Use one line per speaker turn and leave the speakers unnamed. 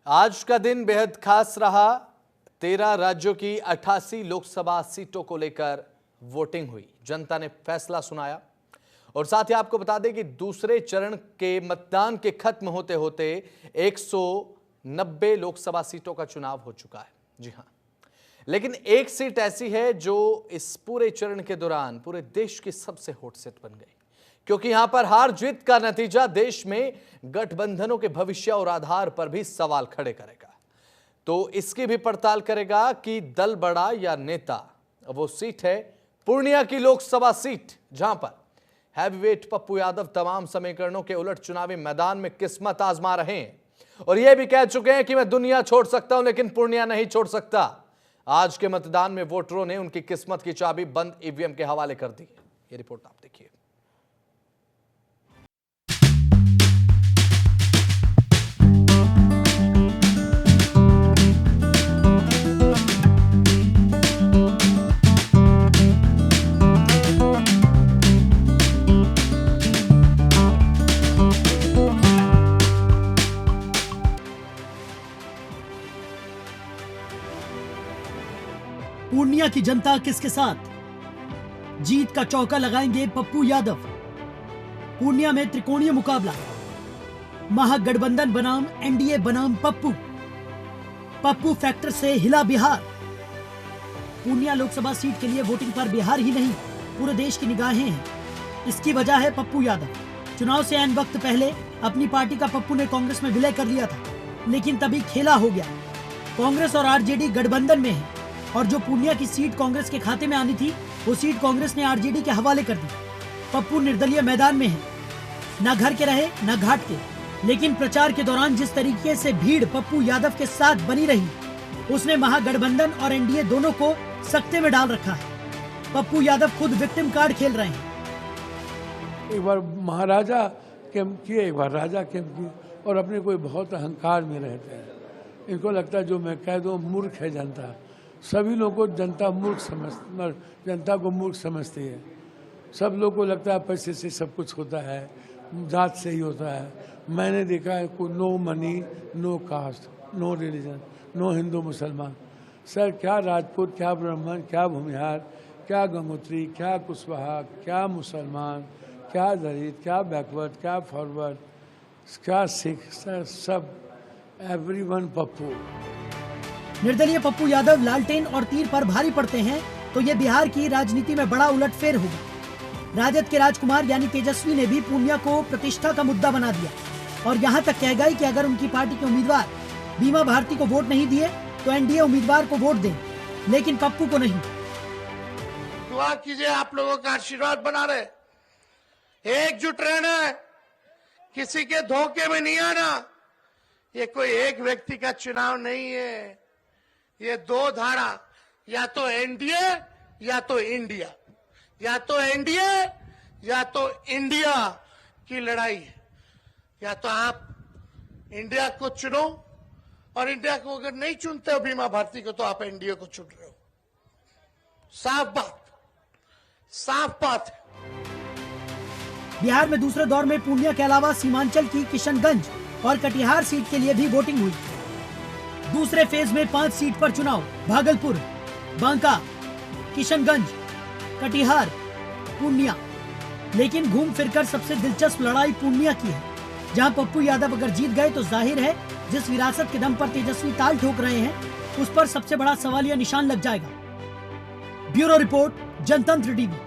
आज का दिन बेहद खास रहा। 13 राज्यों की 88 लोकसभा सीटों को लेकर वोटिंग हुई। जनता ने फैसला सुनाया और साथ ही आपको बता दें कि दूसरे चरण के मतदान के खत्म होते होते 190 लोकसभा सीटों का चुनाव हो चुका है। जी हां, लेकिन एक सीट ऐसी है जो इस पूरे चरण के दौरान पूरे देश की सबसे हॉट सीट बन गई, क्योंकि यहां पर हार जीत का नतीजा देश में गठबंधनों के भविष्य और आधार पर भी सवाल खड़े करेगा। तो इसकी भी पड़ताल करेगा कि दल बड़ा या नेता। वो सीट है पूर्णिया की लोकसभा सीट, जहां पर हैवीवेट पप्पू यादव तमाम समीकरणों के उलट चुनावी मैदान में किस्मत आजमा रहे हैं और यह भी कह चुके हैं कि मैं दुनिया छोड़ सकता हूं लेकिन पूर्णिया नहीं छोड़ सकता। आज के मतदान में वोटरों ने उनकी किस्मत की चाबी बंद ईवीएम के हवाले कर दी है। यह रिपोर्ट आप देखिए।
पूर्णिया की जनता किसके साथ? जीत का चौका लगाएंगे पप्पू यादव। पूर्णिया में त्रिकोणीय मुकाबला, महागठबंधन बनाम एनडीए बनाम पप्पू। पप्पू फैक्टर से हिला बिहार। पूर्णिया लोकसभा सीट के लिए वोटिंग पर बिहार ही नहीं पूरे देश की निगाहें हैं। इसकी वजह है पप्पू यादव। चुनाव से ऐन वक्त पहले अपनी पार्टी का पप्पू ने कांग्रेस में विलय कर लिया था, लेकिन तभी खेला हो गया। कांग्रेस और आरजेडी गठबंधन में है और जो पूर्णिया की सीट कांग्रेस के खाते में आनी थी वो सीट कांग्रेस ने आरजेडी के हवाले कर दी। पप्पू निर्दलीय मैदान में है, न घर के रहे न घाट के, लेकिन प्रचार के दौरान जिस तरीके से भीड़ पप्पू यादव के साथ बनी रही, उसने महागठबंधन और एनडीए दोनों को सकते में डाल रखा है। पप्पू यादव खुद विक्टिम कार्ड खेल रहे हैं।
एक बार महाराजा कैंप किए, एक बार राजा कैंप किए और अपने कोई बहुत अहंकार में रहते हैं। इनको लगता है जो मैं कह दूं मूर्ख है जनता। सभी लोगों को जनता जनता को मूर्ख समझती है। सब लोगों को लगता है पैसे से सब कुछ होता है, जात से ही होता है। मैंने देखा है को no money, no caste, no religion, no Hindu मुसलमान। सर क्या राजपूत, क्या ब्राह्मण, क्या भूमिहार, क्या गंगोत्री, क्या कुशवाहा, क्या मुसलमान, क्या दलित, क्या बैकवर्ड, क्या फॉरवर्ड, क्या सिख, सर सब एवरीवन पप्पू।
निर्दलीय पप्पू यादव लालटेन और तीर पर भारी पड़ते हैं तो ये बिहार की राजनीति में बड़ा उलटफेर होगा। राजद के राजकुमार यानी तेजस्वी ने भी पूर्णिया को प्रतिष्ठा का मुद्दा बना दिया और यहाँ तक कह गए कि अगर उनकी पार्टी के उम्मीदवार बीमा भारती को वोट नहीं दिए तो एनडीए उम्मीदवार को वोट दें, लेकिन पप्पू को नहीं।
दुआ कीजिए, आप लोगों का आशीर्वाद बना रहे, एकजुट रहना है, किसी के धोखे में नहीं आना। ये कोई एक व्यक्ति का चुनाव नहीं है, ये दो धारा, या तो एनडीए या तो इंडिया, या तो एनडीए या तो इंडिया की लड़ाई है। या तो आप इंडिया को चुनो और इंडिया को अगर नहीं चुनते हो बीमा भारती को तो आप एनडीए को चुन रहे हो। साफ बात, साफ बात है।
बिहार में दूसरे दौर में पूर्णिया के अलावा सीमांचल की किशनगंज और कटिहार सीट के लिए भी वोटिंग हुई। दूसरे फेज में 5 सीट पर चुनाव, भागलपुर, बांका, किशनगंज, कटिहार, पूर्णिया। लेकिन घूम फिरकर सबसे दिलचस्प लड़ाई पूर्णिया की है, जहां पप्पू यादव अगर जीत गए तो जाहिर है जिस विरासत के दम पर तेजस्वी ताल ठोक रहे हैं उस पर सबसे बड़ा सवालिया निशान लग जाएगा। ब्यूरो रिपोर्ट, जनतंत्र टीवी।